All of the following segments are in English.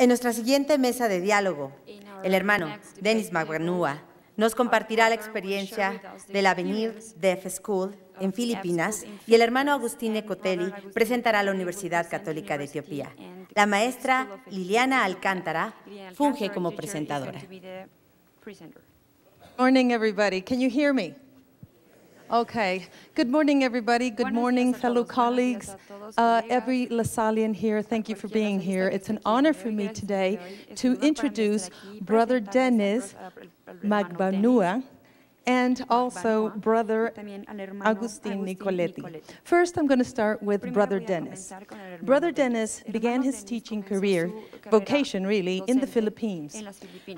En nuestra siguiente mesa de diálogo, el hermano Denis Magbanua nos compartirá la experiencia del Avenir Deaf School en Filipinas y el hermano Augustine Nicoletti presentará la Universidad Católica de Etiopía. La maestra Liliana Alcántara funge como presentadora. Good morning, everybody. Can you hear me? Okay. Good morning, everybody. Good morning, fellow colleagues. Every Lasallian here, thank you for being here. It's an honor for me today to introduce Brother Denis Magbanua and also Brother Augustine Nicoletti. First, I'm going to start with Brother Denis. Brother Denis began his teaching career, vocation really, in the Philippines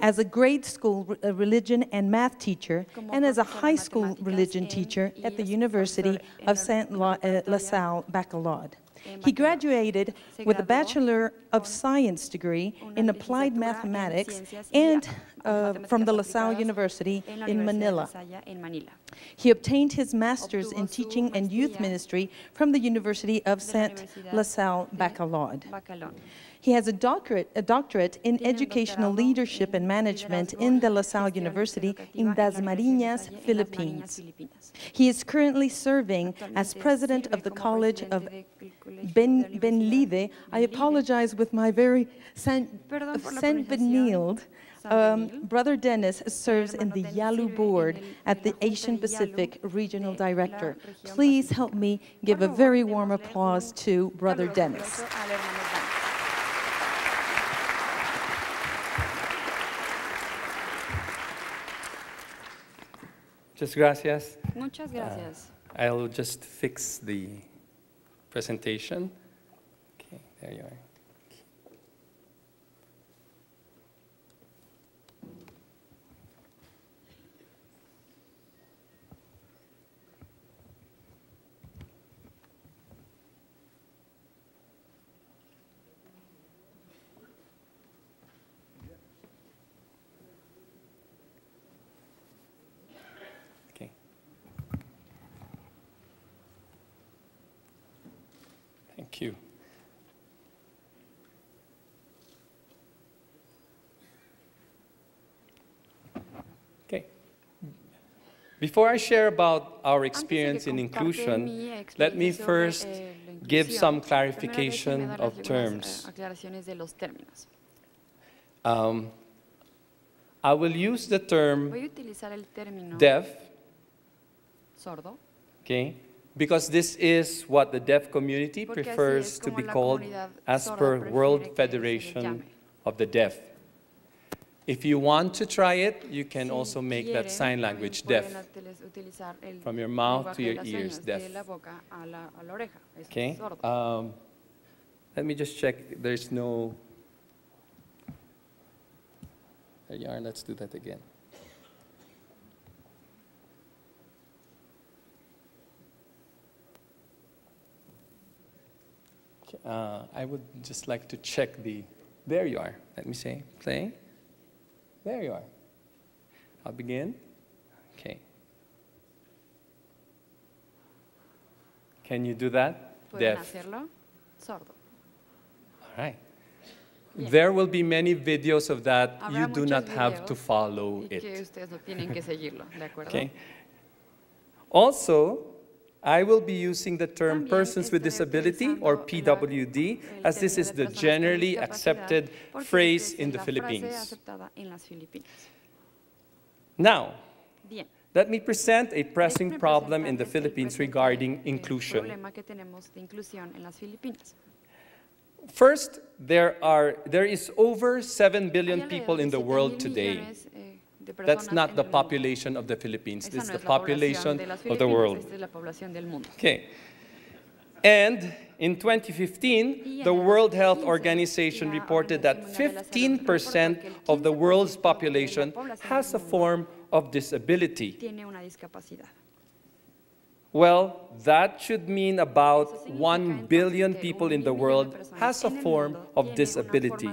as a grade school religion and math teacher and as a high school religion teacher at the University of St. La Salle Baccalaureate. He graduated with a Bachelor of Science degree in Applied Mathematics and from the La Salle University in Manila. He obtained his Master's in Teaching and Youth Ministry from the University of St. La Salle Baccalaureate. He has a doctorate in Educational Leadership and Management in the La Salle University in Dasmariñas, Philippines. He is currently serving as president of the College of Benlide. I apologize with my very Saint-Benilde. Brother Denis serves in the Yalu board at the Asian Pacific Regional Director. Please help me give a very warm applause to Brother Denis. Muchas gracias. Muchas gracias. I'll just fix the presentation. Okay, there you are. Thank you. Okay. Before I share about our experience in inclusion, let me first give some clarification of terms. I will use the term deaf, okay, because this is what the deaf community prefers to be called as per World Federation of the Deaf. If you want to try it, you can also make that sign language deaf, from your mouth to your ears, deaf. Okay? Let me just check. There's no... There you are. Let's do that again. I would just like to check the, there you are. Let me say, play. There you are. I'll begin. Okay. Can you do that? Deaf. All right. There will be many videos of that. You do not have to follow it. Okay. Also, I will be using the term persons with disability, or PWD, as this is the generally accepted phrase in the Philippines. Now, let me present a pressing problem in the Philippines regarding inclusion. First, there is over 7 billion people in the world today. That's not the population of the Philippines. This is the population of the world. Okay. And in 2015, the World Health Organization reported that 15% of the world's population has a form of disability. Well, that should mean about 1 billion people in the world has a form of disability.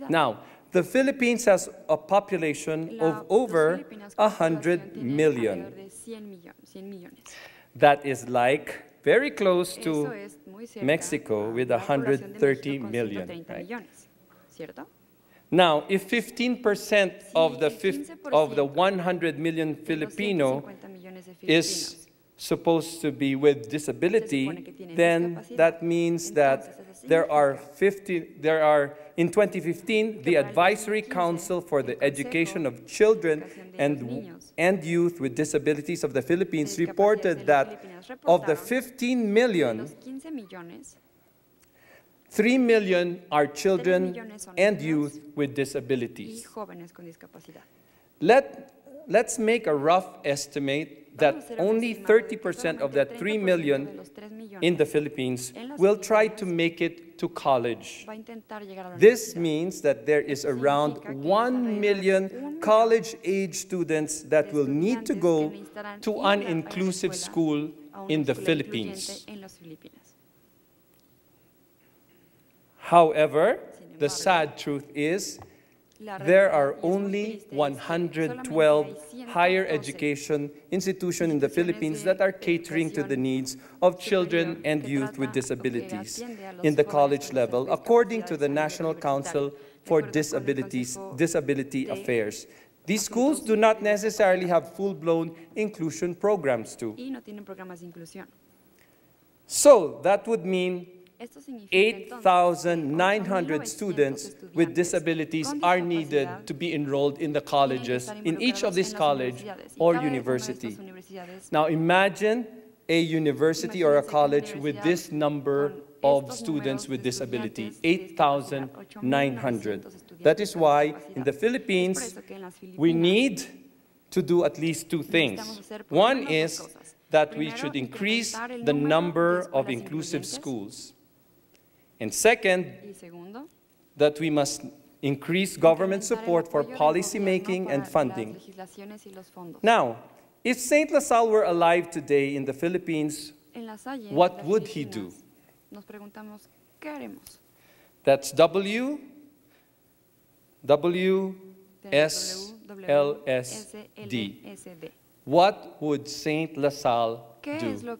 Now, the Philippines has a population of over 100 million. That is like very close to Mexico with 130 million, right? ¿cierto? Now, if 15% of the 100 million Filipino is supposed to be with disability, then that means that there are in 2015, the Advisory Council for the Education of Children and Youth with Disabilities of the Philippines reported that of the 15 million, 3 million are children and youth with disabilities. Let's make a rough estimate that only 30% of that 3 million in the Philippines will try to make it to college. This means that there is around 1 million college-age students that will need to go to an inclusive school in the Philippines. However, the sad truth is there are only 112 higher education institutions in the Philippines that are catering to the needs of children and youth with disabilities in the college level, according to the National Council for Disability Affairs. These schools do not necessarily have full-blown inclusion programs too. So that would mean 8,900 students with disabilities are needed to be enrolled in the colleges, in each of these colleges or university. Now imagine a university or a college with this number of students with disability, 8,900. That is why in the Philippines, we need to do at least two things. One is that we should increase the number of inclusive schools. And second, that we must increase government support for policy making and funding. Now, if St. LaSalle were alive today in the Philippines, what would he do? That's WSLSD. What would St. LaSalle do?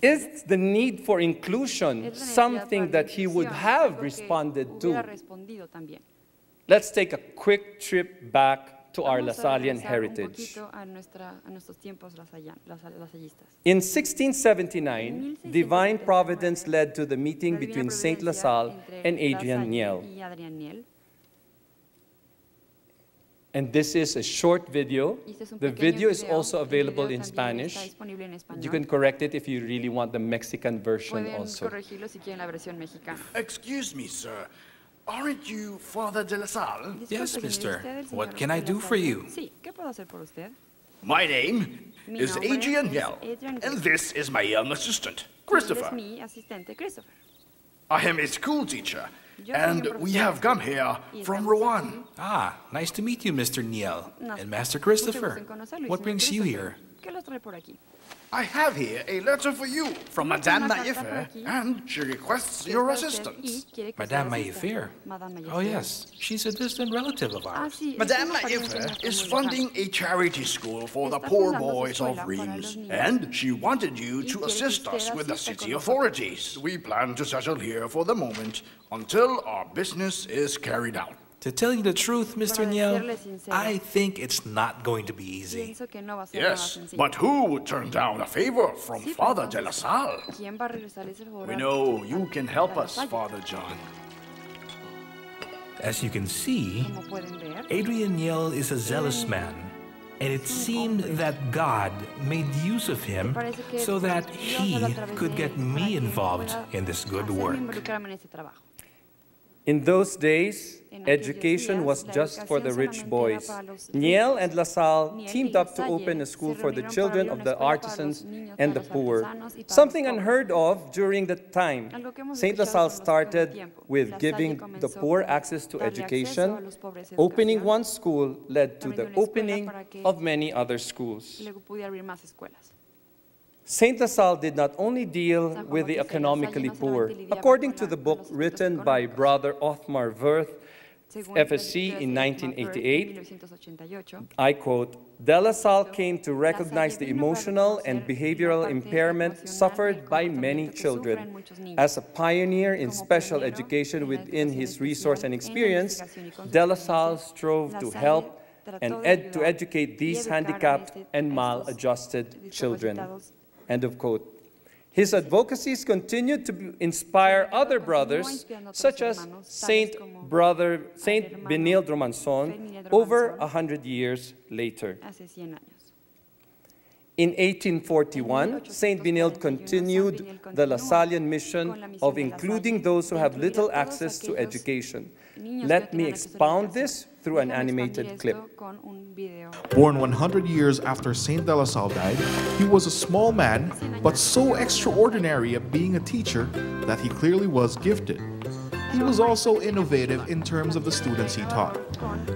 Is the need for inclusion something that he would have responded to? Let's take a quick trip back to our Lasallian heritage. In 1679, divine providence led to the meeting between St. LaSalle and Adrian Niel. And this is a short video. The video is also available in Spanish. You can correct it if you really want the Mexican version also. Excuse me, sir. Aren't you Father de la Salle? Yes, mister. What can I do for you? My name is Adrian Niel, and this is my young assistant, Christopher. I am a school teacher, and we have come here from Rouen. Ah, nice to meet you, Mr. Niel. And Master Christopher. What brings you here? I have here a letter for you from Madame Maillefer, and she requests your assistance. Madame Maillefer? Oh, yes. She's a distant relative of ours. Madame Maillefer is funding a charity school for the poor boys of Reims, and she wanted you to assist us with the city authorities. We plan to settle here for the moment until our business is carried out. To tell you the truth, Mr. Niel, I think it's not going to be easy. Yes, but who would turn down a favor from Father de la Salle? We know you can help us, Father John. As you can see, Adrian Niel is a zealous man, and it seemed that God made use of him so that he could get me involved in this good work. In those days, education was just for the rich boys. Niel and LaSalle teamed up to open a school for the children of the artisans and the poor, something unheard of during that time. St. LaSalle started with giving the poor access to education. Opening one school led to the opening of many other schools. St. LaSalle did not only deal with the economically poor. According to the book written by Brother Othmar Wirth, FSC in 1988, I quote, "De La Salle came to recognize the emotional and behavioral impairment suffered by many children. As a pioneer in special education within his resource and experience, De La Salle strove to help and to educate these handicapped and maladjusted children." End of quote. His advocacies continued to inspire other brothers, such as Saint Benilde Romanson, over 100 years later. In 1841, Saint Benilde continued the Lasallian mission of including those who have little access to education. Let me expound this through an animated clip. Born 100 years after Saint De La Salle died, he was a small man, but so extraordinary at being a teacher that he clearly was gifted. He was also innovative in terms of the students he taught.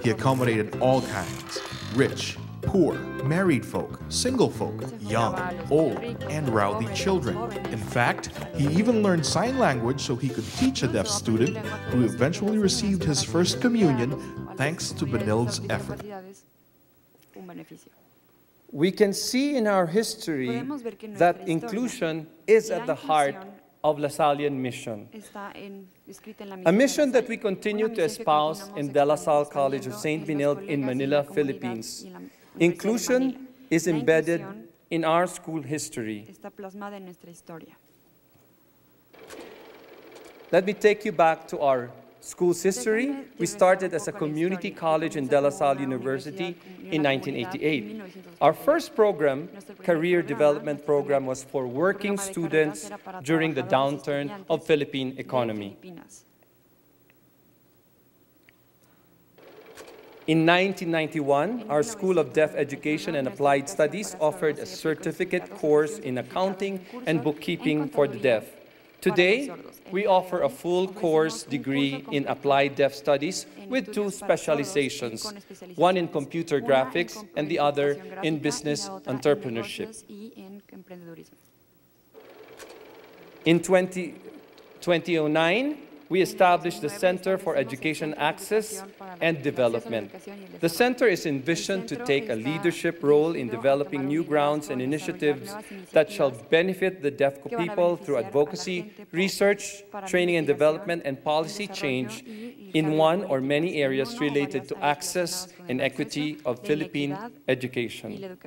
He accommodated all kinds: rich, poor, married folk, single folk, young, old, and rowdy children. In fact, he even learned sign language so he could teach a deaf student who eventually received his first communion thanks to Benilde's effort. We can see in our history that inclusion is at the heart of Lasallian mission. A mission that we continue to espouse in De La Salle College of St. Benilde in Manila, Philippines. Inclusion is embedded in our school history. Let me take you back to our school's history. We started as a community college in De La Salle University in 1988. Our first program, career development program, was for working students during the downturn of Philippine economy. In 1991, our School of Deaf Education and Applied Studies offered a certificate course in accounting and bookkeeping for the deaf. Today, we offer a full course degree in Applied Deaf Studies with 2 specializations, one in computer graphics and the other in business entrepreneurship. In 2009, we established the Center for Education Access and Development. The center is envisioned to take a leadership role in developing new grounds and initiatives that shall benefit the deaf people through advocacy, research, training and development, and policy change in one or many areas related to access and equity of Philippine education.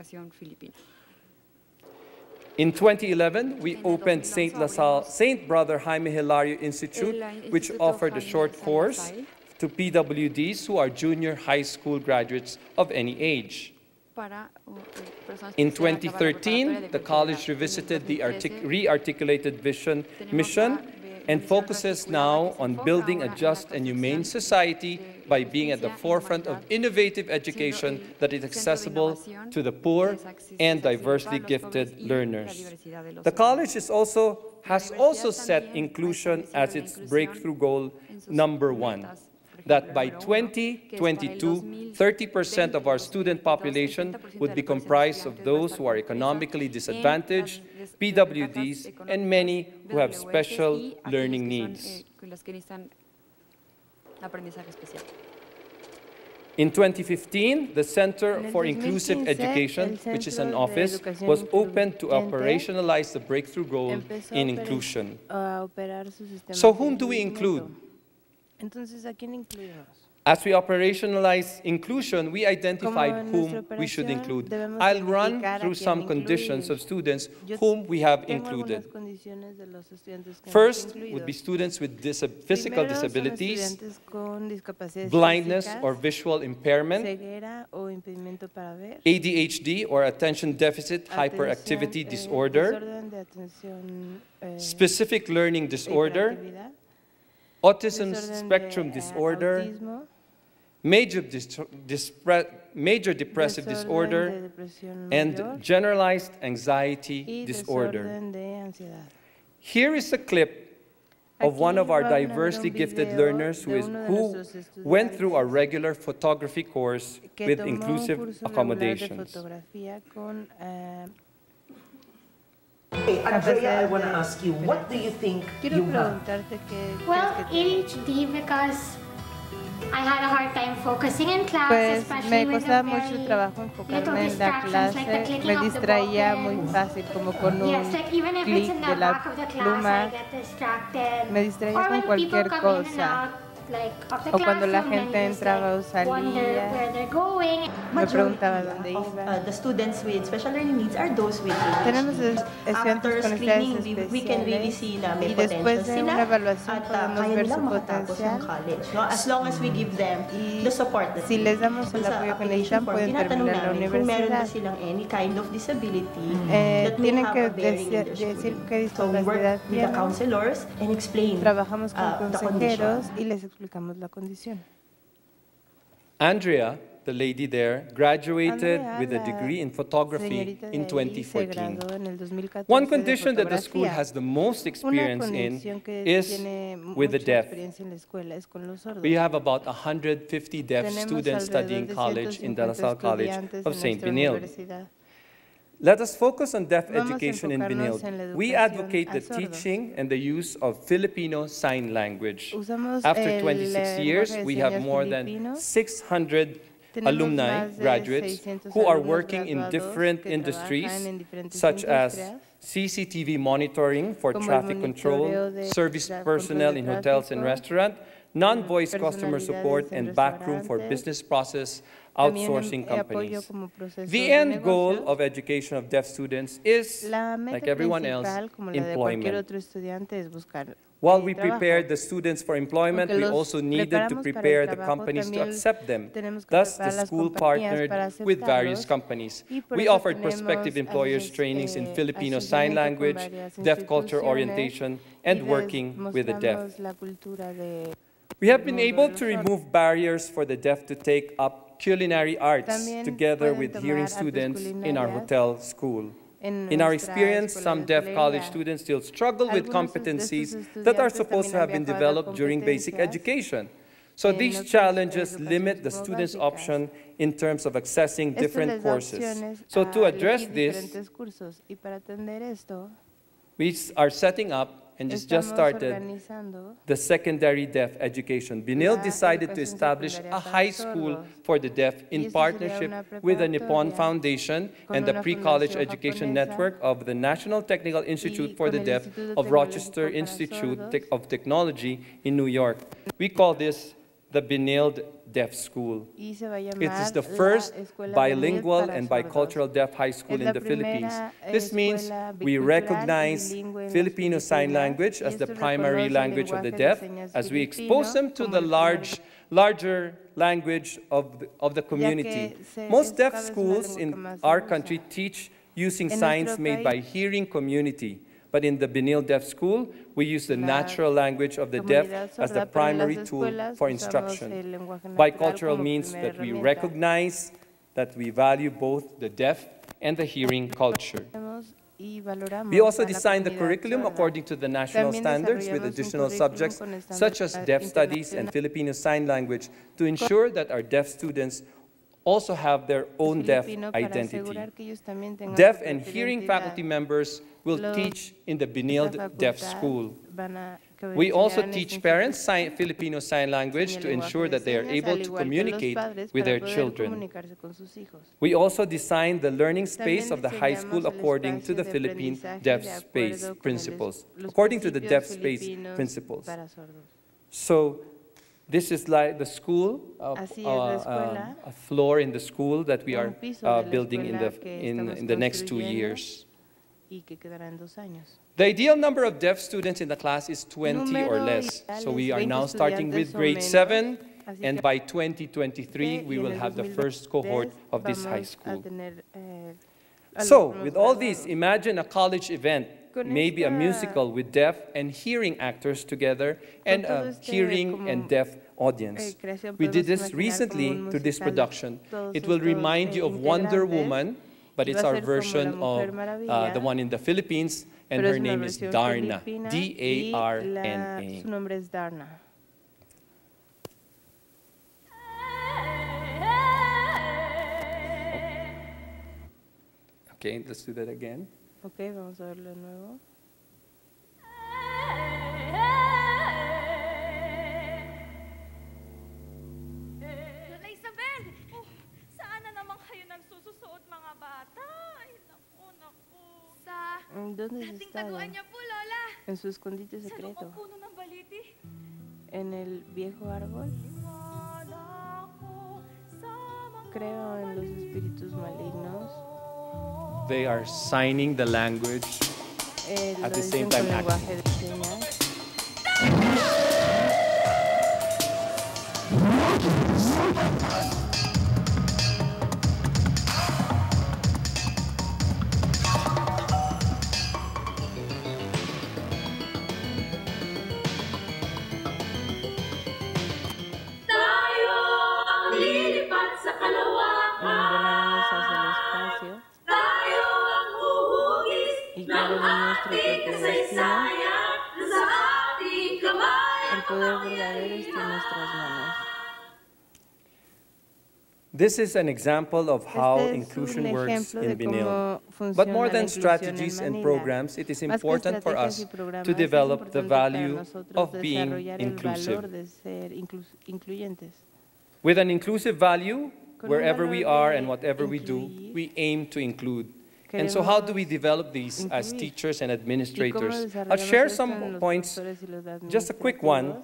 In 2011, we opened St. Brother Jaime Hilario Institute, which offered a short course to PWDs who are junior high school graduates of any age. In 2013, the college revisited the re-articulated mission and focuses now on building a just and humane society by being at the forefront of innovative education that is accessible to the poor and diversely gifted learners. The college has also set inclusion as its breakthrough goal #1, that by 2022, 30% of our student population would be comprised of those who are economically disadvantaged, PWDs, and many who have special learning needs. In 2015, the Center for Inclusive Education, which is an office, was opened to operationalize the breakthrough goal in inclusion. So whom do we include? As we operationalize inclusion, we identified whom we should include. I'll run through some conditions of students whom we have included. First would be students with physical disabilities, blindness or visual impairment, ADHD or attention deficit hyperactivity disorder, specific learning disorder, autism spectrum disorder, major depressive disorder, and generalized anxiety disorder. Here is a clip of one of our diversely gifted learners who went through our regular photography course with inclusive accommodations. Okay, Andrea, I want to ask you, what do you think you have? Well, ADHD because I had a hard time focusing in class, Pues especially me with costaba the mucho very trabajo little enfocarme en la distractions, like the clase, clicking me of the distraía muy buttons. fácil como con Yes, un like even if it's clic in the de la back of the class, I pluma, get distracted. me distraía Or con when people cualquier come in and cosa. out, like, of the O cuando la classroom, gente then you just, entraba o like, wonder salía, where they're going. me preguntaba dónde iba. The students with special learning needs are those with Tenemos ADHD. estudiantes con necesidades we can really especiales see na may y después potential de una sila evaluación at podemos kaya ver su nilang makatapos ng potencial. college. No? As long as we give them Y the support that si they les need. damos el Dun sa apoyo que application necesitan, form, pueden tinatanong terminar la namin kung meron ba universidad. silang any kind of disability that may Tienen have que a bearing in their decir schooling. qué So we work discapacidad with the tienen. counselors and explain Trabajamos con the consejeros condition. y les explicamos la condición. Andrea, the lady there, graduated Andrea, with a la degree in photography señorita de in ahí, se 2014. graduó en el 2014 One de condition that the school fotografía. has the most Una experience in condición que is tiene with the mucha deaf. experiencia en la escuela es con los sordos. We have about 150 deaf Tenemos students studying alrededor de college in De La 150 Salle College estudiantes of en St. nuestra Benilde. universidad. Let us focus on deaf Vamos a education in enfocarnos en la Benilde. We educación advocate a the sordos. teaching and the use of Filipino Sign Language. Usamos After el 26 lenguaje years, de we have señas more than filipino. 600 Tenemos alumni, más de graduates, 600 who are alumnos working in graduados different que industries, trabajan en diferentes such as industrias, CCTV monitoring for como el traffic control, monitoreo de service control personnel de in hotels and tráfico, restaurants, non-voice customer support, personalidades en and backroom for restaurantes, business process también outsourcing apoyo companies. como procesos The de end goal negocios. of education of deaf students is, La meta like everyone else, principal, como la de cualquier employment. otro estudiante, es buscar While we trabajo. prepared the students for employment, Aunque we los also needed to preparamos para el prepare the trabajo, companies to también accept them. tenemos que Thus, the preparar las school compañías partnered para with various aceptarlos, companies. y por We eso offered tenemos prospective employers trainings in Filipino Sign asociamiento con Language, varias deaf culture instituciones, orientation, y and les working with the deaf. mostramos la cultura de We have been mundo able de to los sordos. remove barriers for the deaf to take up culinary arts También together pueden with tomar hearing artes students in our culinarias hotel school. en In our nuestra experience, escuela some de deaf college hotelería. students still struggle with Algunos de competencies estos that are estudiantes supposed to también have been han viajado a developed during basic competencias education. So en these otras challenges educaciones limit the como students' básicas. option in terms of accessing Esto different les da courses. opciones So to a address elegir this, diferentes cursos. Y para atender esto, we are setting up and just estamos started organizando the secondary deaf education. Benilde la decided to educación establish secundaria a para high school sordos. for the deaf Y in esta sería partnership una with the Nippon preparatoria Foundation con and the una Pre-College fundación Education japonesa Network of the National Technical Institute for con the el Deaf Instituto of Rochester Tecnológico para Institute Sordos. of Technology in New York. We call this the Benilde Deaf School. y se va a It llamar is the la first Escuela bilingual para and sordos. bicultural deaf high school Es in la the Philippines. primera This means escuela we bicultural y recognize bilingüe en las Filipino Sign Filipinas, Language y as the esto primary reconoce el language of the lenguaje de deaf señas as we filipino expose them to como the el primer larger language of the community. Most deaf schools in our country teach using En signs nuestro made by país, hearing community. But in the Benilde Deaf School, we use the La natural language of the deaf comunidad as the sorda, pero en las primary tool escuelas for usamos instruction. el lenguaje natural Bicultural como means primera that we herramienta. recognize that we value both the deaf and the hearing culture. Y valoramos We also a la designed the comunidad curriculum sorda. according to the national También standards with desarrollamos un additional currículum subjects con estándares such as deaf studies and internacionales. Filipino Sign Language to ensure that our deaf students also have their own deaf Filipino para identity. asegurar que ellos también tengan Deaf su and propia hearing identidad. faculty members will Los teach in the Esta Benilde Deaf facultad School. que We also enseñarán teach este parents instituto Filipino Sign Language enseña to el ensure lenguaje that they de are señas, able al to igual que los communicate padres, with para their poder children. comunicarse con sus hijos. We also designed the learning También space of the high diseñamos school el according to espacio the de Philippine aprendizaje Deaf de Space acuerdo con principles, los according to the principios Deaf Space filipinos principles. para sordos. So this is like the school, Así es la escuela, a floor in the school that we are un piso de la building in escuela que estamos the next 2 construyendo years. y que quedará en 2 años. The ideal number of deaf students in the class is 20 or Número less. ideal So es we are 20 now starting with estudiantes o grade menos. 7, Así and que by 2023 we y en will el have the 2023 first cohort of this high vamos a school. tener, So, alumnos with all this, graduados. imagine a college event, Con maybe a esta- musical with deaf and hearing actors together, and todo a este hearing como, and deaf audience. creación We did podemos this imaginar como recently un through this musical, production. todos It will estos, remind you of Wonder integrantes, Woman, but y it's va a our ser como la version Mujer of Maravilla, the one in the Philippines, and pero her es una name is versión Darna, filipina, y D-A-R-N-A. su nombre es Darna. Okay, let's do that again. Ok, vamos a verlo de nuevo. dónde has estado? En su escondite secreto. En el viejo árbol. Creo en los espíritus malignos. They are signing the language at the same time acting. Volaremos hacia el espacio y cada nuestro propio destino. El poder verdadero está en nuestras manos. This is an example of how Este es inclusion un works ejemplo in de Binil. cómo But funciona more la than inclusión en strategies and Manila. programs, it is Más que important for estrategias us y programas, to es develop the importante para value nosotros of being desarrollar el inclusive. valor de ser incluyentes. With an inclusive value, Con un wherever we valor are de and whatever we do, incluir, we aim to include. And so how do we queremos develop these as incluir. teachers and ¿Y cómo administrators? I'll desarrollamos share esto some en los points, profesores y los just a quick one,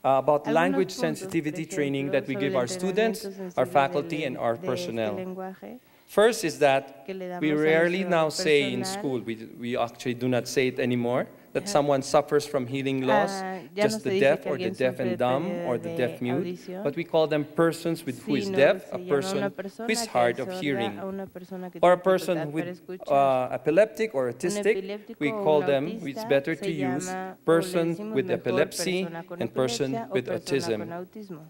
about Algunos language puntos, sensitivity por training ejemplo, that we sobre give el our students, entrenamiento our sensible faculty, and our de este personnel. lenguaje First is that que le damos we a rarely nuestro now say in personal. school, we actually do not say it anymore, that someone suffers from hearing loss, Ya no just se the dice deaf que or the alguien deaf sufre de and dumb pérdida or the de deaf mute, audición, but we call them persons with who is sino deaf, se a llama una person who persona is que hard es of sorda, hearing, a una persona que or a tiene person dificultad with para escuchar. epileptic or autistic. epiléptico We o call un them, autista it's better to se use, llama, o le person decimos with mejor epilepsy persona con and person epilepsia o with persona autism, con autismo.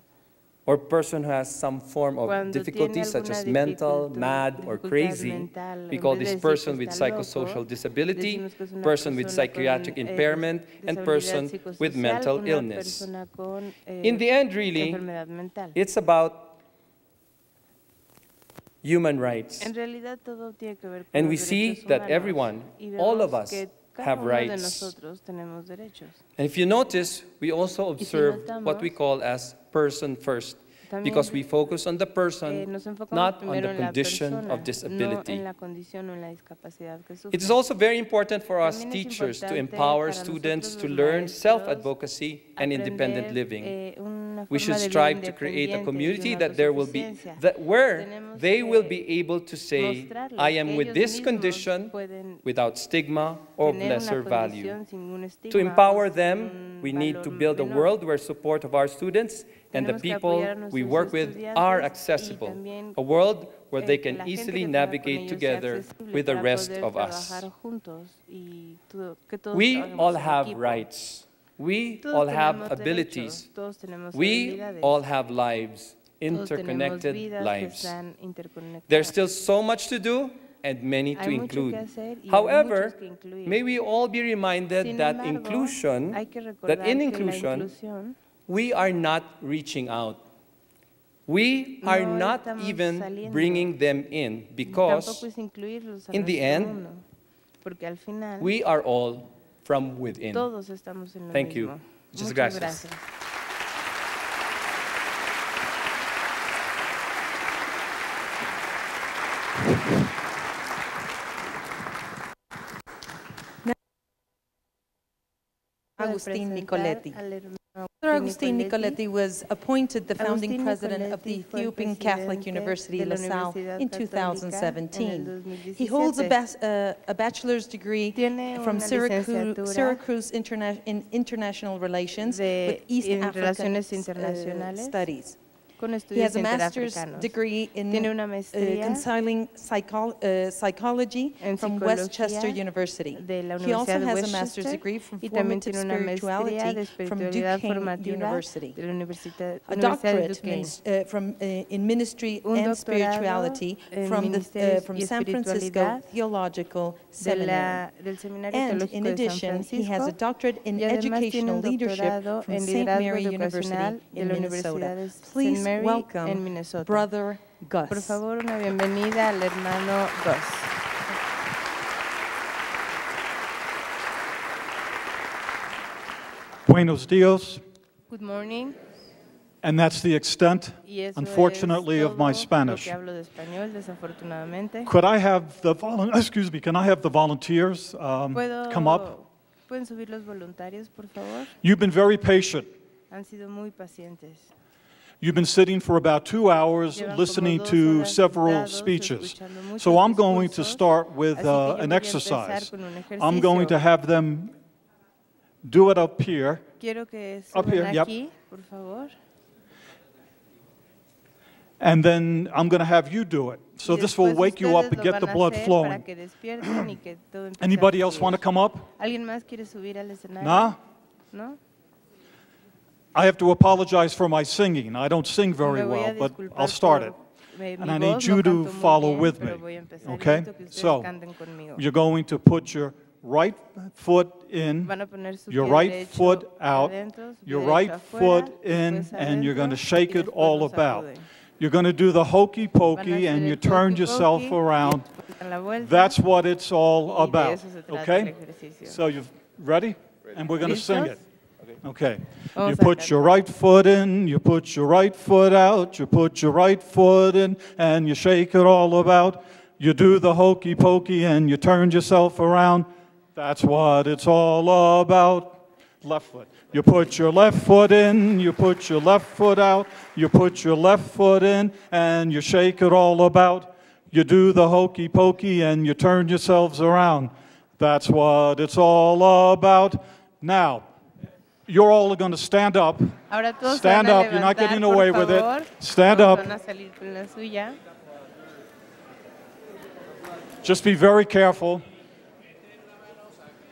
or person who has some form of Cuando difficulties tiene such as alguna mental, mad, or dificultad crazy, mental, we en call vez de this decir que person with está loco, psychosocial disability, decimos que es una person with persona con, psychiatric impairment, and disabilidad person with psicosocial, mental una illness. persona con, In the end, really, enfermedad mental. it's about human rights. En realidad todo tiene que ver con And los we see derechos that humanos, everyone, y all of vemos us, que cada have uno de rights. nosotros tenemos derechos. And if you notice, we also Y si observe what notamos, we call as person first, también, because we focus on the person, nos enfocamos not on primero the en la condition persona, of disability. no en la condición o en la discapacidad que sufre. It is also very important for us También es teachers to importante empower para students nosotros to los learn maestros self-advocacy and independent aprender, living. Una We forma should de vida strive to create a independiente y community una that there will be, autosuficiencia. where Tenemos they will que be able to say, mostrarles I que am with ellos this mismos condition pueden without stigma or tener una lesser value. condición sin un estigma To o empower sin them, un we need to valor build a menor. world where support of our students and the Tenemos que people apoyar a we nuestros work with estudiantes are y accessible, también, a world where they que can la gente easily que trabaja con navigate ellos sea together accesible with the para rest poder of us. trabajar juntos y que todos We trabajemos all en have equipo. rights. We Todos all have tenemos abilities. derechos, todos tenemos We habilidades, all have lives, todos tenemos interconnected vidas que lives. están interconectadas. There's still so much to do and many to Hay mucho que include. hacer y hay However, muchos que incluir. may we all be reminded Sin that embargo, inclusion, hay que that recordar in que la inclusion, inclusión we are not reaching out. We are no not estamos even saliendo. bringing them in tampoco because es incluirlos a in the nuestro end, mundo, porque al final we are all from within. todos estamos en lo Thank you. mismo. Muchas Muchas gracias. gracias. Augustine Nicoletti. Father Augustine Nicoletti was appointed the founding Agustín president of the Nicoletti fue el Ethiopian Catholic presidente University, de la LaSalle, Universidad in Católica en 2017. el He holds a, 2017. a bachelor's degree Tiene from una Syracuse in International Relations with East African Relaciones Internacionales Studies. Con He has estudios a master's interafricanos. degree in Tiene una maestría counseling psychology en from psicología Westchester University. de la He also Universidad de has a master's Westchester degree from y también formative tiene una maestría de spirituality from espiritualidad Duquesne formativa University. de la Universidad A de doctorate Duquesne. in ministry Un and doctorado spirituality en from ministerios from y San Francisco espiritualidad Theological Seminary. del Seminario And Teológico in de San addition, he has a Francisco doctorate in y además tiene educational un leadership doctorado from en St. liderazgo Mary University educacional de in la Minnesota. Universidad de St. Please Mary en welcome Minnesota. Brother Gus. Por favor, una bienvenida al hermano Gus. Buenos días. Good morning. And that's the extent, Y eso unfortunately, es of my todo Spanish. Lo que hablo de español, desafortunadamente. Could I have the can I have the volunteers come up? ¿Pueden subir los voluntarios, por favor? You've been very patient. Han sido muy pacientes. You've been sitting for about 2 hours listening to several speeches. So I'm going to start with an exercise. I'm going to have them do it up here. Quiero que Up here, suban yep. aquí, por favor. And then I'm going to have you do it. So this will wake you up and get the blood flowing. Anybody else want to come up? ¿Alguien más quiere subir al escenario? Nah? ¿No? I have to apologize for my singing. I don't sing very well, but I'll start it. And I need you to follow with me, okay? So you're going to put your right foot in, your right foot out, your right foot in, and you're going to shake it all about. You're going to do the hokey pokey and you turn yourself around. That's what it's all about, okay? So you ready? And we're going to sing it. Okay. You put your right foot in, you put your right foot out, you put your right foot in, and you shake it all about. You do the hokey pokey and you turn yourself around. That's what it's all about. Left foot. You put your left foot in, you put your left foot out, you put your left foot in, and you shake it all about. You do the hokey pokey and you turn yourselves around. That's what it's all about. Now, you're all going to stand up. Stand up. You're not getting away with it. Stand up. Just be very careful.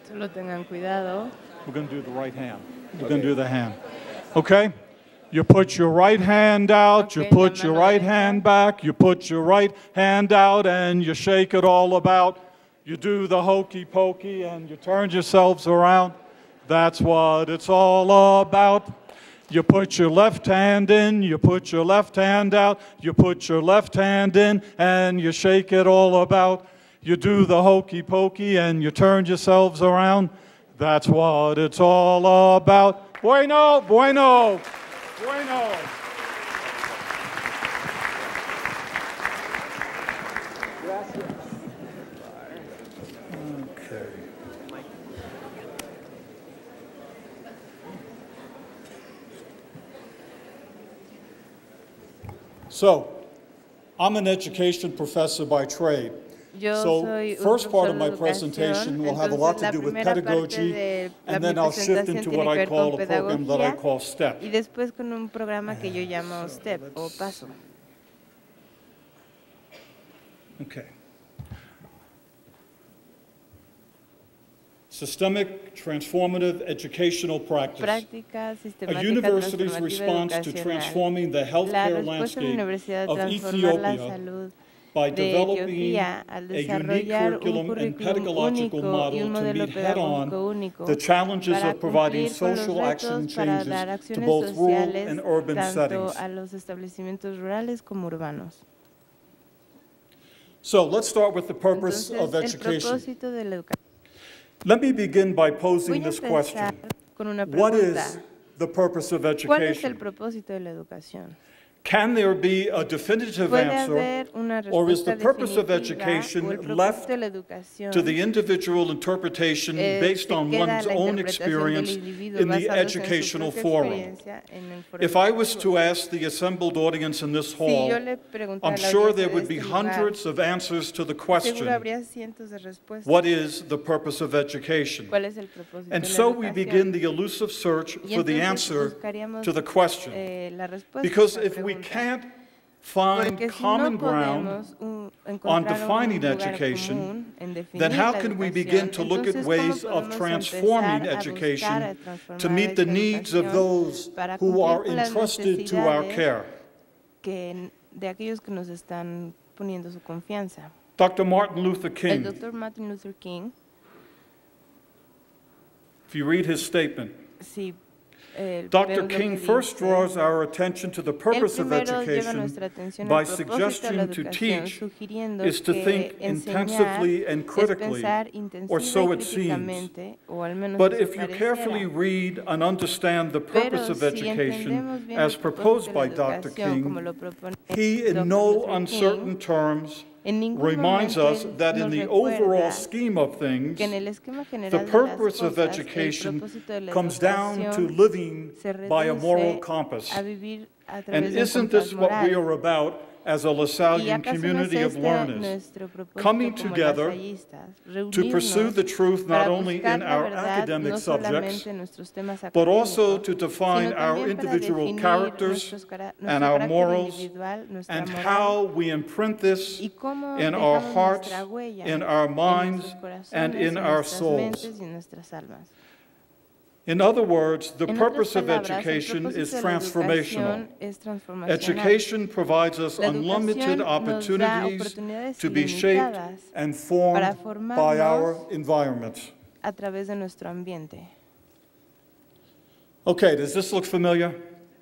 Solo tengan cuidado. We're going to do the right hand. We're going to do the hand. Okay? You put your right hand out. You put your right hand back. You put your right hand out and you shake it all about. You do the hokey pokey and you turn yourselves around. That's what it's all about. You put your left hand in, you put your left hand out, you put your left hand in, and you shake it all about. You do the hokey pokey and you turn yourselves around. That's what it's all about. Bueno, bueno, bueno. Gracias. Okay. So, I'm an education professor by trade. So, first part of my presentation will have a lot to do with pedagogy, and then I'll shift into what I call a program that I call STEP. Y después con un programa que yo llamo STEP o paso. Okay. Systemic transformative educational practice. A university's response to transforming the healthcare landscape of Ethiopia by developing a unique curriculum and pedagogical model to meet head-on the challenges of providing social action changes to both rural and urban settings. So let's start with the purpose of education. Let me begin by posing this question. What is the purpose of education? Can there be a definitive answer, or is the purpose of education left to the individual interpretation based on one's own experience in the educational forum? If I was to ask the assembled audience in this hall, I'm sure there would be hundreds of answers to the question, what is the purpose of education? And so we begin the elusive search for the answer to the question. Because if we can't find common ground on defining education, then how can we begin to look at ways of transforming education to meet the needs of those who are entrusted to our care? Dr. Martin Luther King, if you read his statement, Dr. King first draws our attention to the purpose of education by suggesting to teach is to think intensively and critically, or so it seems. But if you carefully read and understand the purpose of education as proposed by Dr. King, he, in no uncertain terms, reminds us that in the overall scheme of things, the purpose of education comes down to living by a moral compass. And isn't this what we are about as a Lasallian community of learners, coming together to pursue the truth not only in our academic subjects, but also to define our individual characters and our morals, and how we imprint this in our hearts, in our minds, and in our souls. In other words, the purpose of education is transformational. Education provides us unlimited opportunities to be shaped and formed by our environment. Okay, does this look familiar?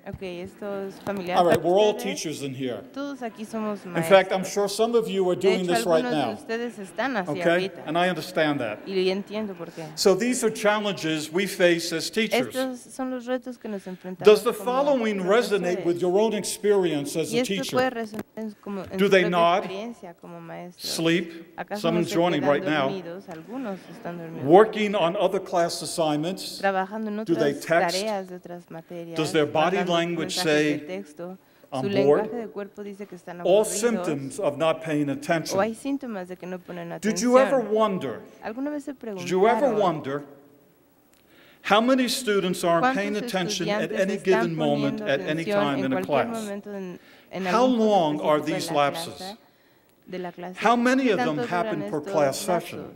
Okay, esto es familiar. All right, we're all teachers in here. Todos aquí somos maestros. In fact, I'm sure some of you are doing this right now. Ustedes están así Okay, ahorita. and I understand that. Y entiendo por qué. So these are challenges we face as teachers. Estos son los retos que nos enfrentamos. Does the following resonate with your own experience as a teacher? Do they nod, sleep? Someone's joining right now. Working on other class assignments? Do they text? Does their body language say, I'm bored? All symptoms of not paying attention. Did you ever wonder how many students aren't paying attention at any given moment, at any time in a class? How long are these lapses? How many of them happen per class session?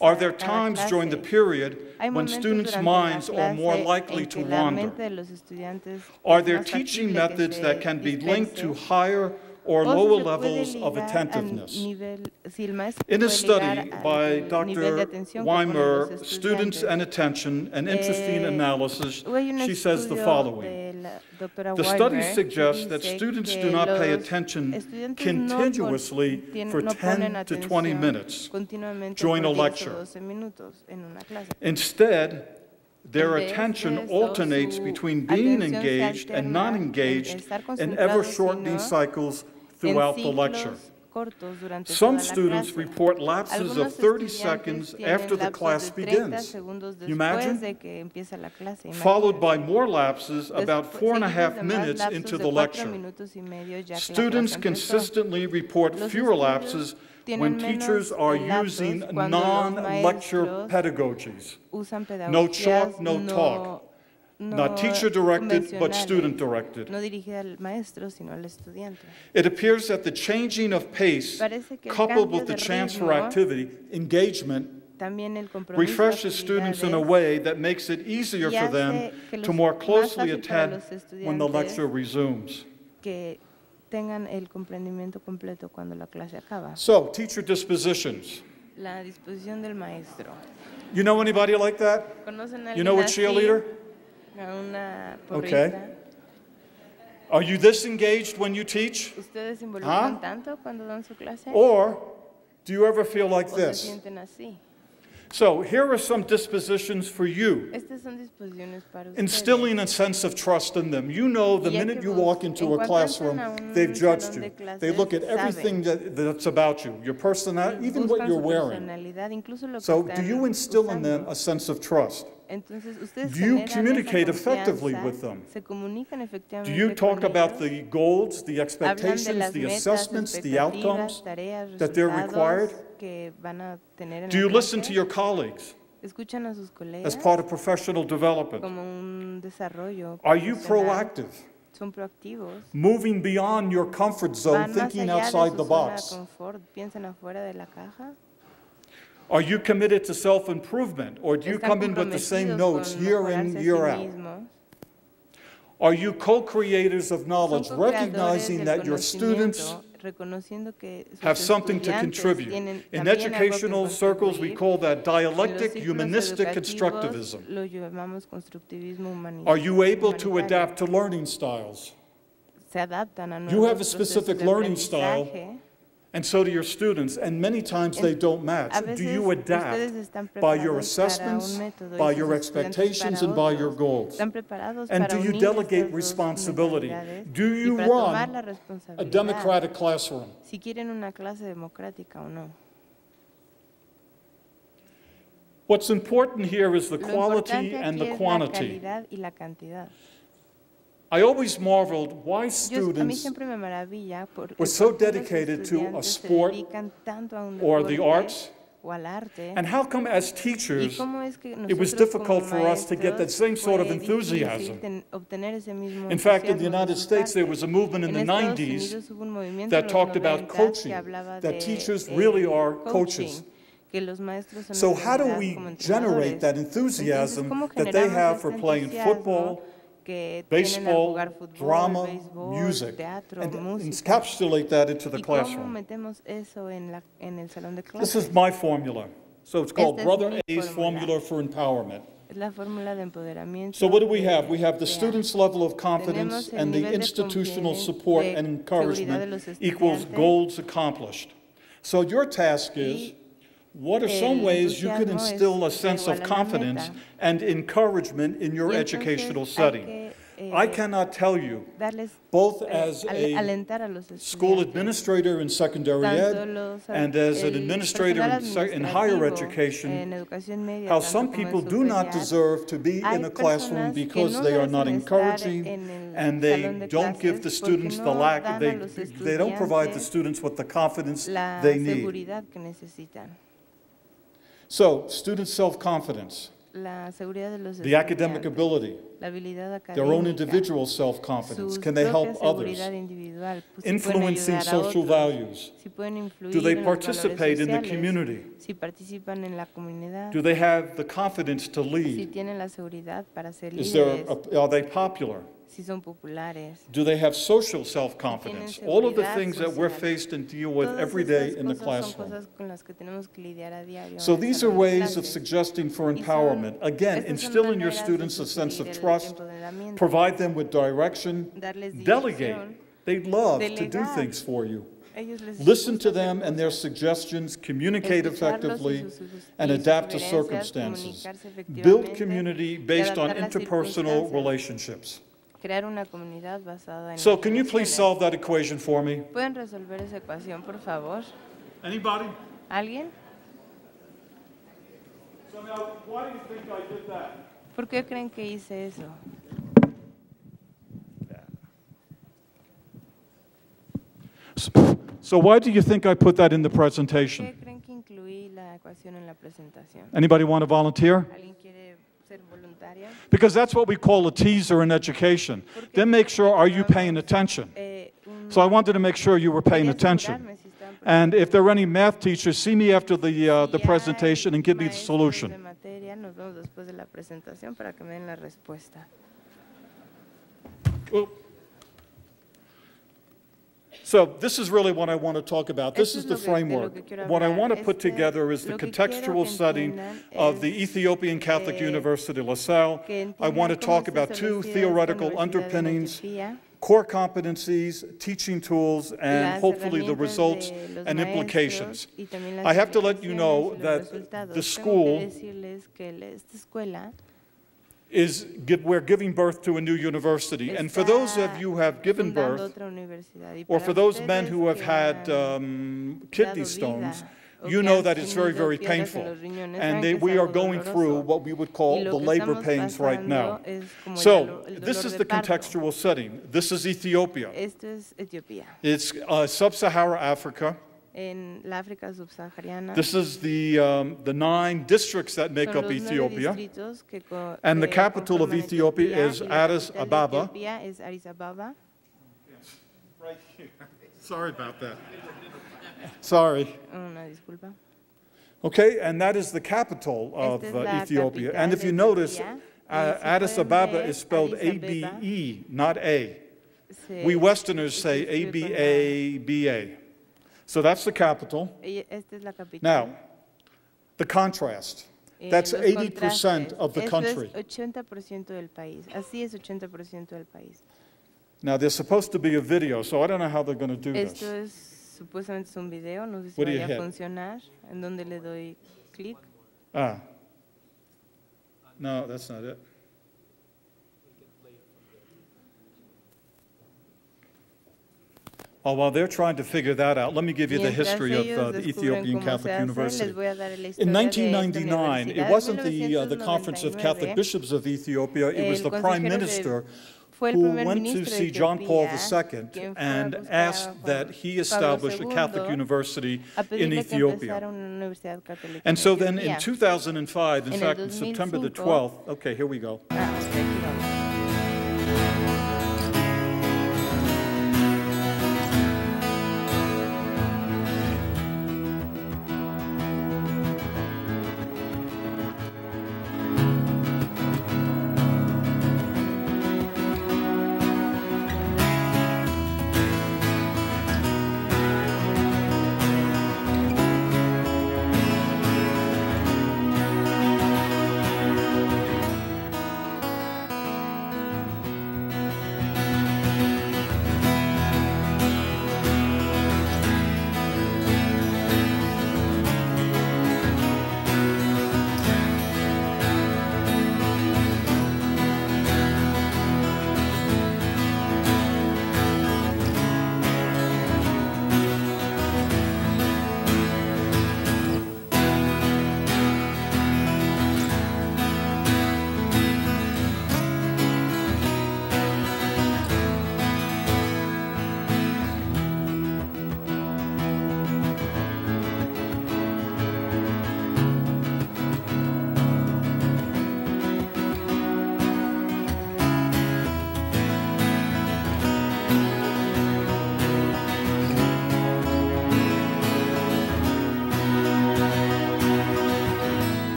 Are there times during the period when students' minds are more likely to wander? Are there teaching methods that can be linked to higher or lower levels of attentiveness? In a study by Dr. Weimer, Students and Attention, an interesting analysis, she says the following. The study suggests that students do not pay attention continuously for 10 to 20 minutes during a lecture. Instead, their attention alternates between being engaged and not engaged in ever-shortening cycles throughout the lecture. Some students report lapses of 30 seconds after the class begins. You imagine? Followed by more lapses about 4.5 minutes into the lecture. Students consistently report fewer lapses when teachers are using non-lecture pedagogies. No chalk, no talk. Not teacher-directed, but student-directed. It appears that the changing of pace, coupled with the chance for activity, engagement, refreshes students in a way that makes it easier for them to more closely attend when the lecture resumes. So, teacher dispositions. You know anybody like that? You know a cheerleader? Okay. Are you this engaged when you teach? Huh? Or do you ever feel like this? So here are some dispositions for you. Instilling a sense of trust in them. You know the minute you walk into a classroom, they've judged you. They look at everything that's about you, your personality, even what you're wearing. So do you instill in them a sense of trust? Do you communicate effectively with them? Do you talk about the goals, the expectations, the assessments, the outcomes that they're required? Do you listen to your colleagues as part of professional development? Are you proactive? Moving beyond your comfort zone, thinking outside the box? Are you committed to self-improvement, or do you come in with the same notes year in, year out? Are you co-creators of knowledge, recognizing that your students have something to contribute. In educational circles, we call that dialectic humanistic constructivism. Are you able to adapt to learning styles? You have a specific learning style, and so do your students, and many times they don't match. Do you adapt by your assessments, by your expectations, and by your goals? And do you delegate responsibility? Do you run a democratic classroom? What's important here is the quality and the quantity. I always marveled why students were so dedicated to a sport or the arts, and how come as teachers it was difficult for us to get that same sort of enthusiasm. In fact, in the United States, there was a movement in the 90s that talked about coaching, that teachers really are coaches. So how do we generate that enthusiasm that they have for playing football, baseball, drama, music, and encapsulate that into the classroom? This is my formula. So it's called Brother A's formula for empowerment. So what do we have? We have the student's level of confidence and the institutional support and encouragement equals goals accomplished. So your task is, what are some ways you can instill a sense of confidence and encouragement in your educational setting? I cannot tell you, both as a school administrator in secondary ed and as an administrator in higher education, how some people do not deserve to be in a classroom because they are not encouraging and they don't give the students the they don't provide the students with the confidence they need. So, student self-confidence, the academic ability, their own individual self-confidence. Can they help others? Influencing social values. Do they participate in the community? Do they have the confidence to lead? Are they popular? Do they have social self-confidence? All of the things that we're faced and deal with every day in the classroom. So these are ways of suggesting for empowerment. Again, instill in your students a sense of trust, provide them with direction, delegate. They love to do things for you. Listen to them and their suggestions, communicate effectively, and adapt to circumstances. Build community based on interpersonal relationships. So can you please solve that equation for me? Anybody? ¿Alguien? So now, why do you think I did that? ¿Por qué creen que hice eso? So why do you think I put that in the presentation? ¿Qué creen que incluí la ecuación en la presentación? Anybody want to volunteer? ¿Alguien quiere ser voluntaria? Because that's what we call a teaser in education. Then make sure, are you paying attention? So I wanted to make sure you were paying attention. And if there are any math teachers, see me after the presentation and give me the solution. Well, so this is really what I want to talk about. This is the framework. What I want to put together is the contextual setting of the Ethiopian Catholic University, La Salle. I want to talk about two theoretical underpinnings, core competencies, teaching tools, and hopefully the results and implications. I have to let you know that the school we're giving birth to a new university. And for those of you who have given birth, or for those men who have had kidney stones, you know that it's very, very painful. And we are going through what we would call the labor pains right now. So this is the contextual setting. This is Ethiopia. It's sub-Saharan Africa. This is the 9 districts that make up Ethiopia. And the capital of Ethiopia is Addis Ababa. Yes, right here. Sorry about that. Sorry. Okay, and that is the capital of Ethiopia. And if you notice, Addis Ababa is spelled A-B-E, not A. We Westerners say ABA. So that's the capital. Now, the contrast. That's 80% of the country. Now, there's supposed to be a video, so I don't know how they're going to do this. Supuestamente es un video, no sé si What do you vaya a hit? funcionar. ¿En dónde le doy clic? Ah. No, that's not it. Oh, while they're trying to figure that out, let me give you the history of the Ethiopian Catholic University. In 1999, it wasn't the Conference of Catholic Bishops of Ethiopia, it was the Prime Minister who went to see John Paul II and asked that he establish a Catholic university in Ethiopia. And so then in 2005, in fact, on September the 12th, okay, here we go.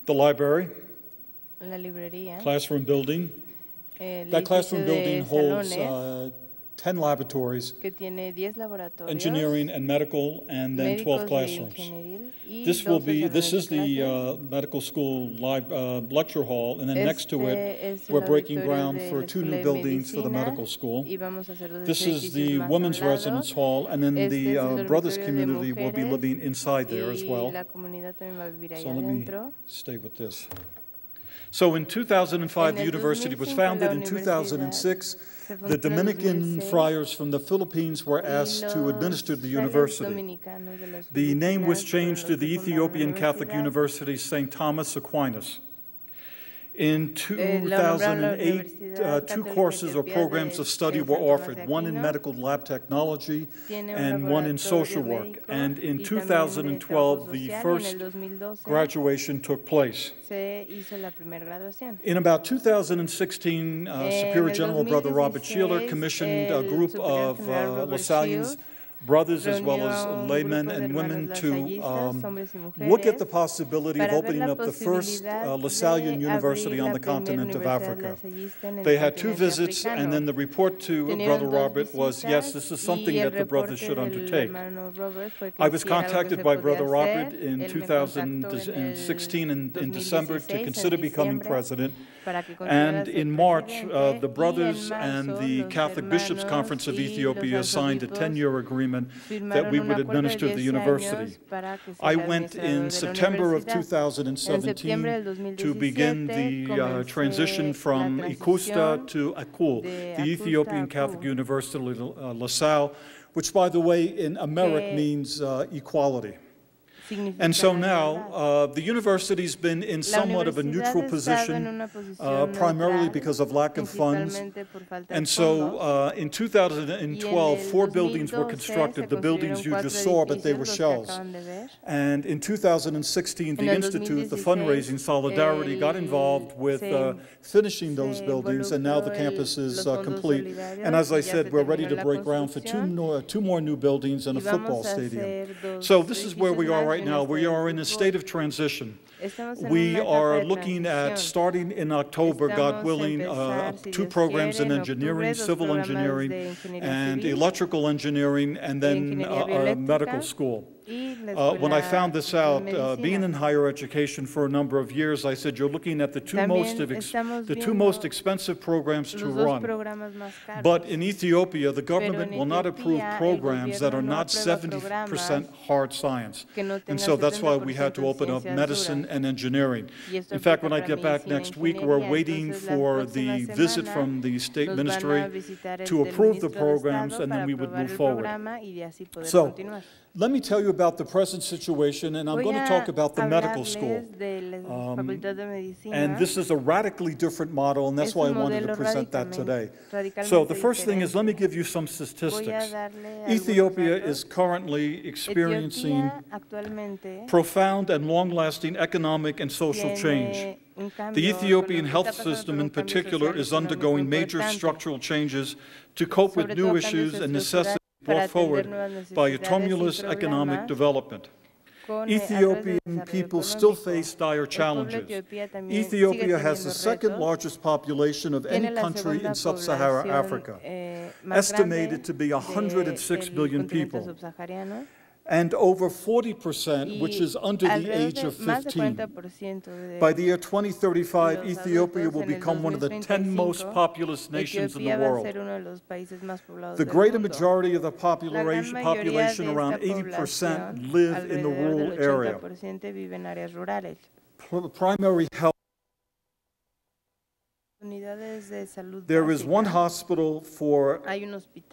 The library, La librería, classroom building. That classroom building holds 10 laboratories, que tiene 10 laboratorios, engineering and medical, and then 12 classrooms. This is the medical school lecture hall, and then next to it, we're breaking ground for 2 new buildings for the medical school. This is the women's residence hall, and then the brothers community will be living inside there as well. So let me stay with this. So in 2005, the university was founded. In 2006, the Dominican friars from the Philippines were asked to administer the university. The name was changed to the Ethiopian Catholic University St. Thomas Aquinas. In 2008, 2 courses or programs of study were offered, one in medical lab technology and one in social work. And in 2012, the first graduation took place. In about 2016, Superior General Brother Robert Sheeler commissioned a group of LaSallians, brothers as well as laymen and women, to look at the possibility of opening up the first LaSallian university on the continent of Africa. They had 2 visits, and then the report to Brother Robert was, yes, this is something that the brothers should undertake. I was contacted by Brother Robert in 2016 in December to consider becoming president. And in March, the brothers and the Catholic Bishops' Conference of Ethiopia signed a 10-year agreement that we would administer the university. I went in September of 2017 to begin the transition from Ikusta to Akul, the Ethiopian Catholic University LaSalle, which, by the way, in Amharic means equality. And so now, the university's been in somewhat of a neutral position, primarily because of lack of funds. And so in 2012, 4 buildings were constructed, the buildings you just saw, but they were shells. And in 2016, the Institute, the fundraising Solidarity, got involved with finishing those buildings, and now the campus is complete. And as I said, we're ready to break ground for two more new buildings and a football stadium. So this is where we are right now. We are in a state of transition. We are looking at starting in October, God willing, 2 programs in engineering, civil engineering, and electrical engineering, and then a medical school. When I found this out, being in higher education for a number of years, I said, you're looking at the two most expensive programs to run. But in Ethiopia, the government will not approve programs that are not 70% hard science. And so that's why we had to open up medicine and engineering. In fact, when I get back next week, we're waiting for the visit from the state ministry to approve the programs, and then we would move forward. So let me tell you about the present situation, and I'm going to talk about the medical school. And this is a radically different model, and that's why I wanted to present that today. So the first thing is, let me give you some statistics. Ethiopia is currently experiencing profound and long-lasting economic and social change. The Ethiopian health system in particular is undergoing major structural changes to cope with new issues and necessities brought forward by a tumultuous economic development. Ethiopian people still face dire challenges. Ethiopia has the second largest population of any country in sub-Saharan Africa, estimated to be 106 million people, and over 40%, which is under the age of 15. By the year 2035, Ethiopia will become one of the 10 most populous nations in the world. The greater majority of the population, around 80%, live in the rural area. Primary health. There is one hospital for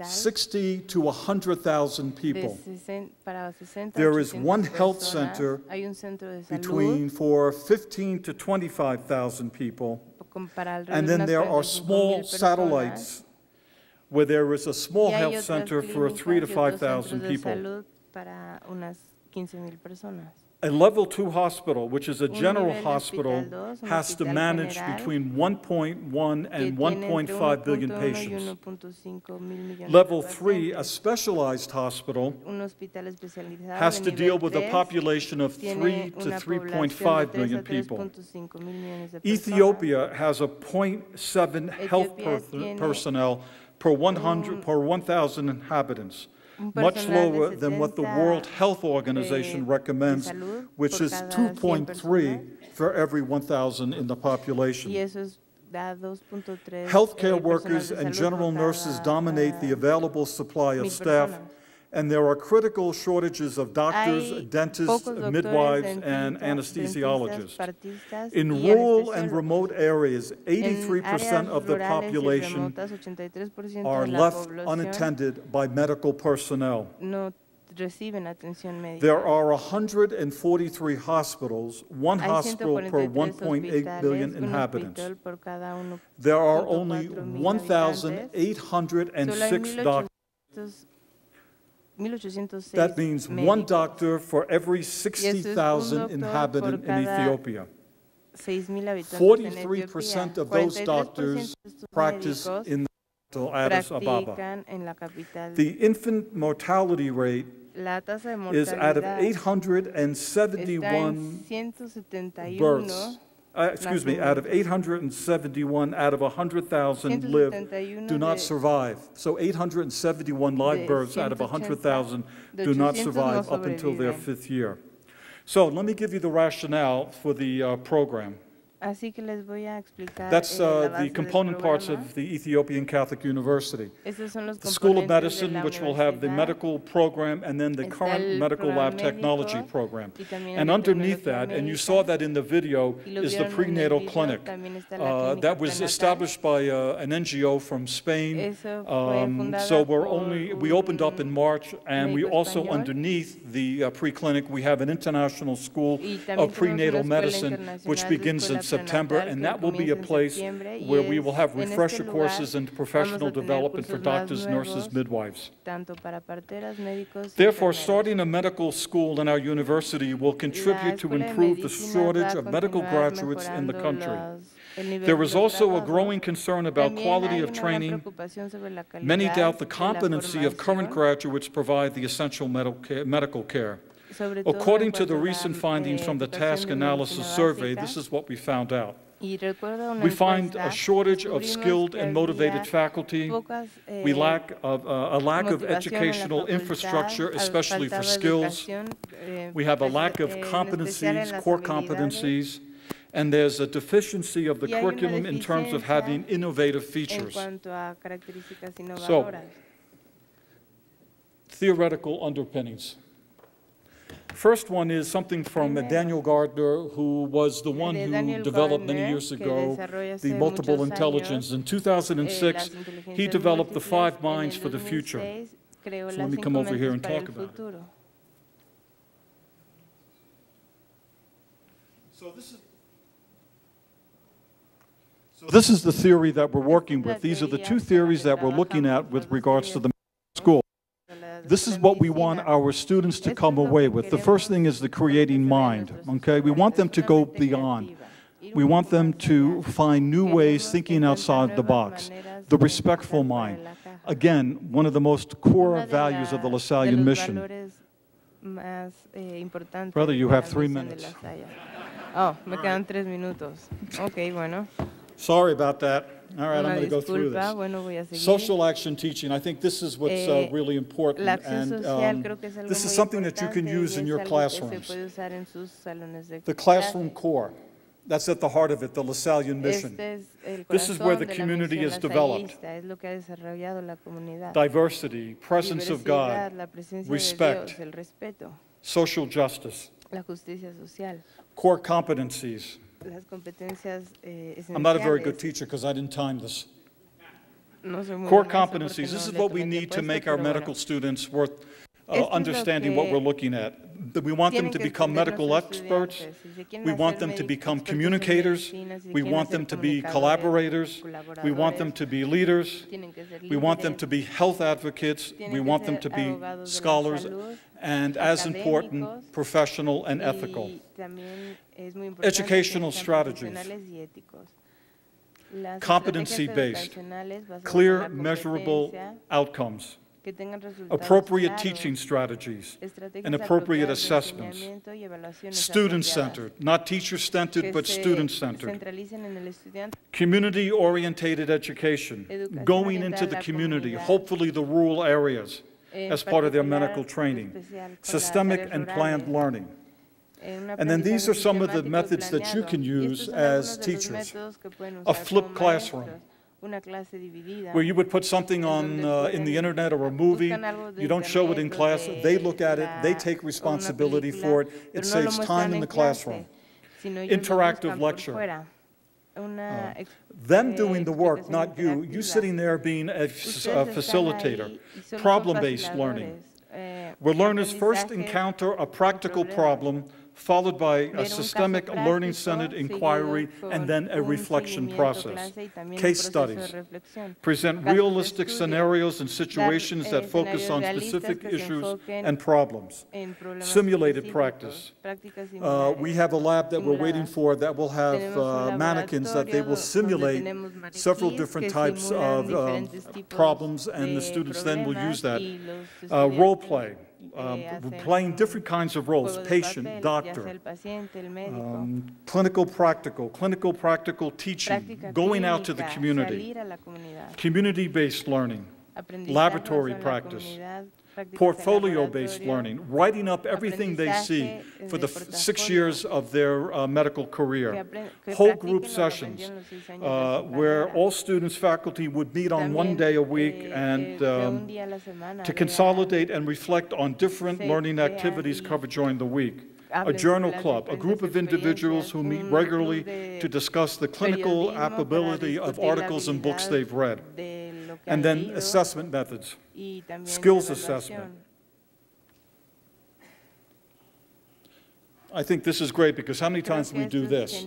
60 to 100,000 people. There is one health center for 15 to 25,000 people. And then there are small satellites where there is a small health center for 3 to 5,000 people. A level 2 hospital, which is a general hospital, has to manage between 1.1 and 1.5 billion patients. Level 3, a specialized hospital, has to deal with a population of 3 to 3.5 billion people. Ethiopia has a 0.7 health personnel per 1,000 inhabitants, much lower than what the World Health Organization recommends, which is 2.3 for every 1,000 in the population. Healthcare workers and general nurses dominate the available supply of staff, and there are critical shortages of doctors, dentists, midwives, and anesthesiologists. In rural and remote areas, 83% of the population are left unattended by medical personnel. There are 143 hospitals, one hospital per 1.8 billion inhabitants. There are only 1,806 doctors. That means one doctor for every 60,000 inhabitants in Ethiopia. 43% of those doctors practice in the capital, Addis Ababa. The infant mortality rate is out of 871 births. Out of 871 out of 100,000 do not survive. So 871 live births out of 100,000 do not survive up until their 5th year. So let me give you the rationale for the program. Así que les voy a explicar That's la the base del component parts programa. of the Ethiopian Catholic University. Estos son los The School of componentes de Medicine, la which will have the universidad. medical program and then the Está current el medical programa lab technology médico program. y también And el de underneath tecnología that, and you médica. saw that in the video, Y lo is the vieron en el prenatal video, clinic. también está la clínica That was prenatal. established by an NGO from Spain. Eso fue fundada So por we opened up in March, and we médico also español. underneath the pre-clinic, we have an international school Y también of tenemos prenatal una escuela medicine, which internacional de begins in escuela September, prenatal and que that will be a comienza en place septiembre, y where we will have en este refresher lugar courses and professional vamos a tener development for cursos más doctors, nuevos, nurses, midwives. tanto para parteras, médicos y Therefore, enfermeros. starting a medical school in our university will contribute to escuela de improve the medicina shortage va a of medical continuar graduates in the mejorando country. el nivel There de is los also a trabajos. growing concern about También quality hay of una gran training. preocupación sobre la calidad Many doubt the de la competency of current formación, graduates provide the essential medical care. sobre todo en According to the cuanto a la, recent findings from the educación task de analysis medicina survey, básica. this is what we found out. Y recuerdo una We find a encuesta, shortage of descubrimos skilled que and había motivated faculty. pocas, We lack a lack of motivación en la educational facultad, infrastructure, especially for faltaba skills. educación, We have a lack of en especial en competencies, las core habilidades. competencies, and there's a deficiency of the Y hay una curriculum in terms of having innovative en features. cuanto a características So, innovadoras. theoretical underpinnings. First one is something from Daniel Gardner, who was the one who Daniel developed many Gardner, years que ago desarrolló the hace multiple muchos intelligence. años, In 2006, las he inteligencias developed the múltiples. 5 minds En for el the future. 2006 creó So las let me come 5 over here mentes and para talk el about it. futuro. So this is the theory that we're working with. These are the two theories that we're looking at with regards to the school. This is what we want our students to come away with. The first thing is the creating mind, okay? We want them to go beyond. We want them to find new ways thinking outside the box. The respectful mind. Again, one of the most core values of the Lasallian mission. Brother, you have 3 minutes. Oh, me quedan 3 minutos. Ok, bueno. Sorry about that. All right, I'm going to go through Disculpa, this. bueno, voy a seguir. Social action teaching, I think this is what's really important. La acción And social creo que es algo this is muy something that you can importante use y in es your algo que se classrooms. puede usar en sus salones de The clase. classroom core, that's at the heart of it, the Lasallian mission. Este es el This is where corazón the de la community misión is developed. lasallista, es lo que ha desarrollado la comunidad. Diversity, presence of Diversidad, God, la presencia respect, de Dios, el respeto, social justice, la justicia social, core competencies. las competencias esenciales. I'm not a very good teacher because I didn't time this. No soy muy Core buena en eso porque competencies, this no is le what we tomé need to tiempo a make esto, our pero bueno. medical students worth Esto es lo understanding que what we're looking at. That we want them tienen to que become entender medical nuestros experts. estudiantes. Si se quieren We want hacer them to become expertos en communicators. medicina, si We quieren want ser them to be comunicadores, collaborators. We want them colaboradores, to be leaders. tienen que ser We want them líderes, to be health advocates. tienen We que want them ser to be abogados de la scholars. salud, And as important, académicos, professional and ethical. y también es muy importante Educational que sean strategies. profesionales y éticos. Las Competency-based, estrategias educacionales basadas en clear, la measurable competencia, outcomes. que tengan resultados Appropriate claros, teaching strategies estrategias and appropriate apropiadas de assessments. enseñamiento y evaluaciones Student-centered, not teacher-centered, que but se student-centered. centralicen en el estudiante. Community-oriented education, Educación going into orientada a the la community, comunidad. hopefully the rural areas, En as part of their particular, medical training. especial con las Systemic áreas and rurales. planned learning. Un And then these are aprendizaje some of the sistemático y methods that you planeado. can Y use estos son as algunos de los teachers. métodos que pueden A usar flipped como classroom, maestros. Una clase dividida, where you would put something on in the internet or a movie, buscan algo de you don't show it in internet o class, de they look at it, they la- take o una responsibility película, for it, pero it no lo saves muestran time in en the clase, classroom. sino ellos lo Interactive buscan por lecture. fuera. Una Them doing the work, explicación not you. You interactiva. sitting there being a Ustedes están facilitator. ahí y son los Problem-based facilitadores. learning, where learners first Aprendizaje encounter a con practical problemas. problem, followed by Ver a un caso systemic práctico, learning-centered seguido inquiry, con and then a un reflection seguimiento process. clase y también un Case proceso de studies. reflexión. Present Casos de realistic estudio. scenarios and situations Dar, that focus escenarios on realistas specific que se issues enfoquen and problems. en problemas Simulated específicos, practice. prácticas We similares, have a lab that we're waiting simuladas. for that will have Tenemos un mannequins that they will laboratorio simulate donde tenemos several maniquíes different que types simulan of diferentes tipos problems, and the de students then will use problemas that. y los Role estudiantes, play, hacen playing different kinds of roles, juego de patient, papel, ya sea doctor, el paciente, el médico, clinical practical teaching, práctica going out to the clínica, community, salir a la comunidad, community-based learning, aprendizaje laboratory en la practice, comunidad, portfolio-based learning, writing up everything they see for the 6 years of their medical career. Whole group sessions where all students, faculty would meet on one day a week and to consolidate and reflect on different learning activities covered during the week. A journal club, a group of individuals who meet regularly to discuss the clinical applicability of articles and books they've read. And then assessment methods, skills assessment. I think this is great because how many times we do this?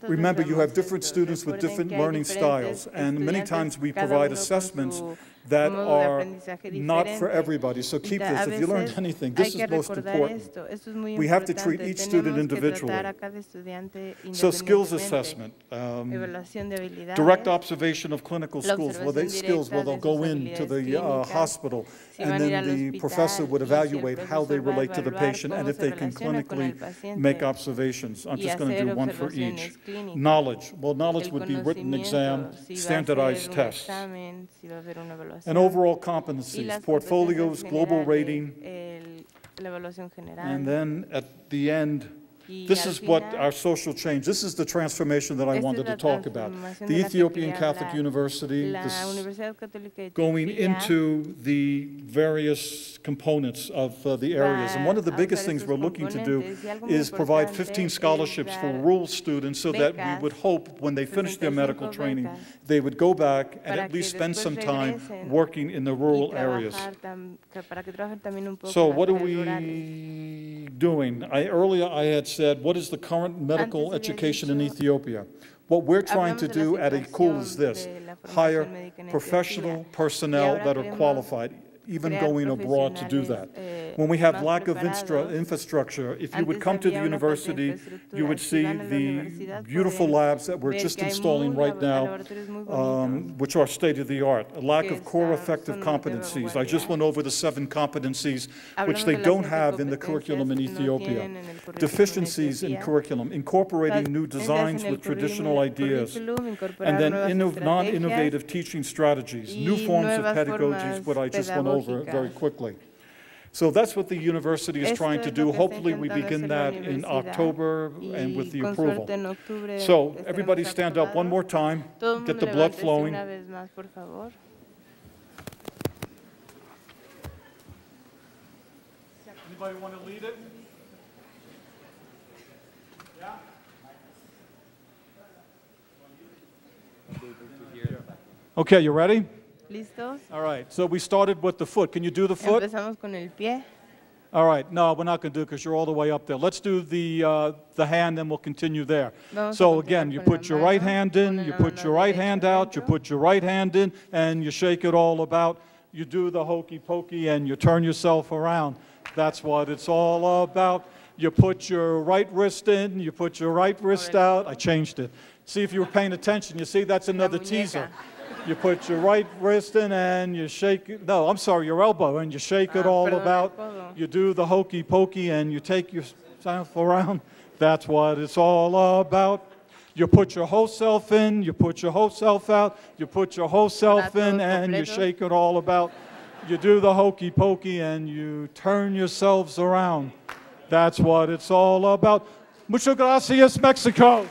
Remember, you have different students with different learning styles, and many times we provide assessments that are not for everybody. So keep this. If you learned anything, this is most important. We have to treat each student individually. So skills assessment, direct observation of clinical skills, where they'll go into the hospital, and then the professor would evaluate how they relate to the patient and if they can clinically make observations. I'm just going to do one for each. Knowledge. Well, knowledge would be written exam, standardized tests. And overall competencies, portfolios, global rating, and then at the end, this is what our social change, this is the transformation that I wanted to talk about. The Ethiopian Catholic University, going into the various components of the areas. And one of the biggest things we're looking to do is provide 15 scholarships for rural students so that we would hope when they finish their medical training, they would go back and at least spend some time working in the rural areas. So what are we doing? Earlier I had said, what is the current medical education in Ethiopia? What we're trying to do at ECOL is this: hire professional personnel that are qualified, even going abroad to do that. When we have lack of infrastructure, if you would come to the university, you would see the beautiful labs that we're just installing right now, which are state-of-the-art. A lack of core effective competencies. I just went over the 7 competencies which they don't have in the curriculum in Ethiopia. Deficiencies in curriculum, incorporating new designs with traditional ideas, and then non-innovative teaching strategies, new forms of pedagogies, what I just went over very quickly. So that's what the university is trying to do. Hopefully we begin that in October and with the approval. So everybody stand up one more time, get the blood flowing. Anybody want to lead it? Yeah? Okay, you ready? ¿Listos? All right, so we started with the foot. Can you do the foot? Empezamos con el pie. All right, no, we're not going to do it because you're all the way up there. Let's do the hand, then we'll continue there. So again, you put your right hand in, you put your right hand out, you put your right hand in, and you shake it all about. You do the hokey pokey, and you turn yourself around. That's what it's all about. You put your right wrist in, you put your right wrist out. I changed it. See if you were paying attention. You see, that's another teaser. You put your right wrist in and you shake it, no, I'm sorry, your elbow, and you shake it all about. You do the hokey pokey and you take yourself around. That's what it's all about. You put your whole self in, you put your whole self out, you put your whole self in and you shake it all about. You do the hokey pokey and you turn yourselves around. That's what it's all about. Muchas gracias, Mexico.